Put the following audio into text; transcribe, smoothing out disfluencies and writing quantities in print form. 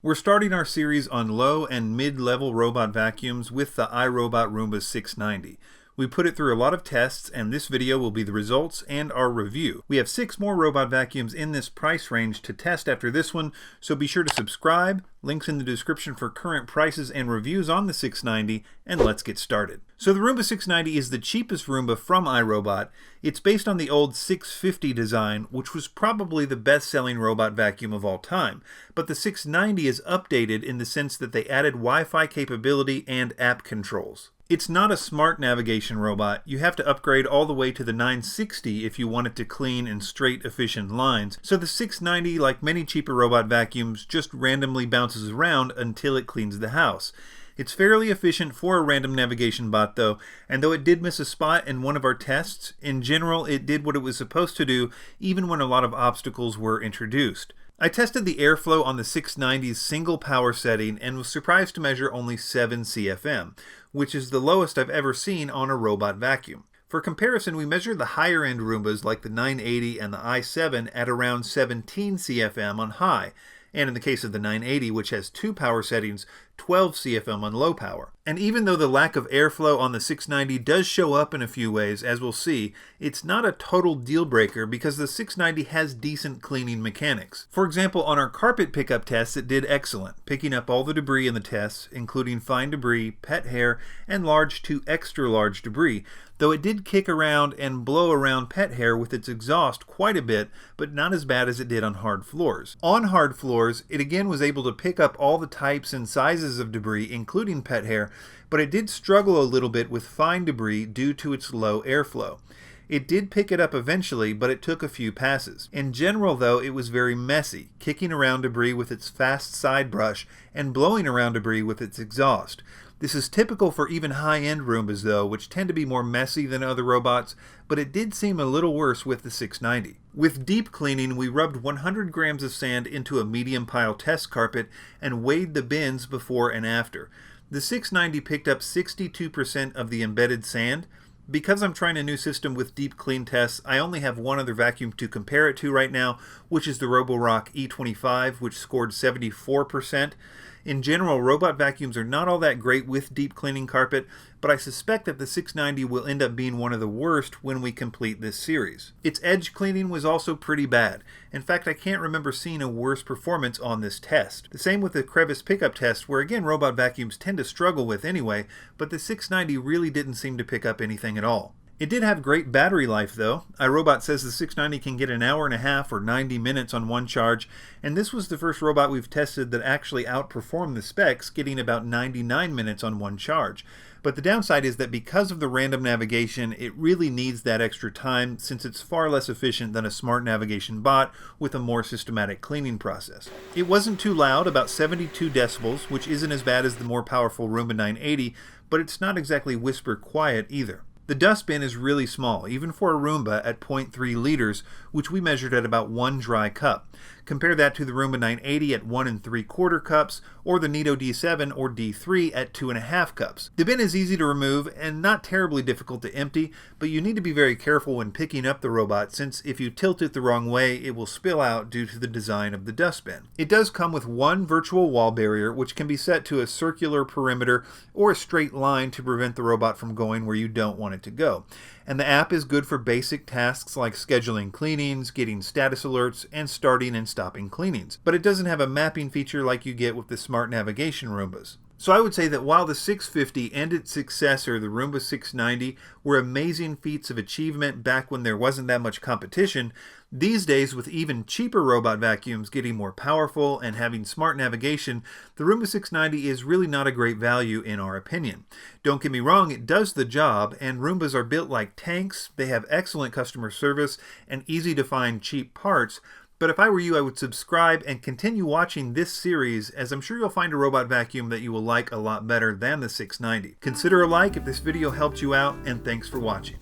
We're starting our series on low and mid-level robot vacuums with the iRobot Roomba 690. We put it through a lot of tests, and this video will be the results and our review. We have 6 more robot vacuums in this price range to test after this one, so be sure to subscribe. Links in the description for current prices and reviews on the 690, and let's get started. So the Roomba 690 is the cheapest Roomba from iRobot. It's based on the old 650 design, which was probably the best-selling robot vacuum of all time. But the 690 is updated in the sense that they added Wi-Fi capability and app controls. It's not a smart navigation robot. You have to upgrade all the way to the 960 if you want it to clean in straight, efficient lines. So the 690, like many cheaper robot vacuums, just randomly bounces around until it cleans the house. It's fairly efficient for a random navigation bot though, and though it did miss a spot in one of our tests, in general it did what it was supposed to do even when a lot of obstacles were introduced. I tested the airflow on the 690's single power setting and was surprised to measure only 7 CFM, which is the lowest I've ever seen on a robot vacuum. For comparison, we measured the higher end Roombas like the 980 and the i7 at around 17 CFM on high, and in the case of the 980, which has 2 power settings, 12 CFM on low power. And even though the lack of airflow on the 690 does show up in a few ways, as we'll see, it's not a total deal breaker because the 690 has decent cleaning mechanics. For example, on our carpet pickup tests, it did excellent, picking up all the debris in the tests, including fine debris, pet hair, and large to extra large debris, though it did kick around and blow around pet hair with its exhaust quite a bit, but not as bad as it did on hard floors. On hard floors, it again was able to pick up all the types and sizes of debris, including pet hair, but it did struggle a little bit with fine debris due to its low airflow. It did pick it up eventually, but it took a few passes. In general, though, it was very messy, kicking around debris with its fast side brush and blowing around debris with its exhaust. This is typical for even high-end Roombas, though, which tend to be more messy than other robots, but it did seem a little worse with the 690. With deep cleaning, we rubbed 100 grams of sand into a medium pile test carpet and weighed the bins before and after. The 690 picked up 62% of the embedded sand. Because I'm trying a new system with deep clean tests, I only have one other vacuum to compare it to right now, which is the Roborock E25, which scored 74%. In general, robot vacuums are not all that great with deep cleaning carpet, but I suspect that the 690 will end up being one of the worst when we complete this series. Its edge cleaning was also pretty bad. In fact, I can't remember seeing a worse performance on this test. The same with the crevice pickup test, where again robot vacuums tend to struggle with anyway, but the 690 really didn't seem to pick up anything at all. It did have great battery life though. iRobot says the 690 can get an hour and a half or 90 minutes on one charge, and this was the first robot we've tested that actually outperformed the specs, getting about 99 minutes on one charge. But the downside is that because of the random navigation, it really needs that extra time since it's far less efficient than a smart navigation bot with a more systematic cleaning process. It wasn't too loud, about 72 decibels, which isn't as bad as the more powerful Roomba 980, but it's not exactly whisper quiet either. The dustbin is really small, even for a Roomba at 0.3 liters, which we measured at about 1 dry cup. Compare that to the Roomba 980 at 1 3/4 cups, or the Nito D7 or D3 at 2.5 cups. The bin is easy to remove and not terribly difficult to empty, but you need to be very careful when picking up the robot, since if you tilt it the wrong way, it will spill out due to the design of the dustbin. It does come with one virtual wall barrier, which can be set to a circular perimeter or a straight line to prevent the robot from going where you don't want it to go. And the app is good for basic tasks like scheduling cleanings, getting status alerts, and starting and stopping cleanings. But it doesn't have a mapping feature like you get with the smart navigation Roombas. So I would say that while the 650 and its successor, the Roomba 690, were amazing feats of achievement back when there wasn't that much competition, these days with even cheaper robot vacuums getting more powerful and having smart navigation, the Roomba 690 is really not a great value in our opinion. Don't get me wrong, it does the job, and Roombas are built like tanks, they have excellent customer service and easy to find cheap parts. But if I were you, I would subscribe and continue watching this series, as I'm sure you'll find a robot vacuum that you will like a lot better than the 690. Consider a like if this video helped you out, and thanks for watching.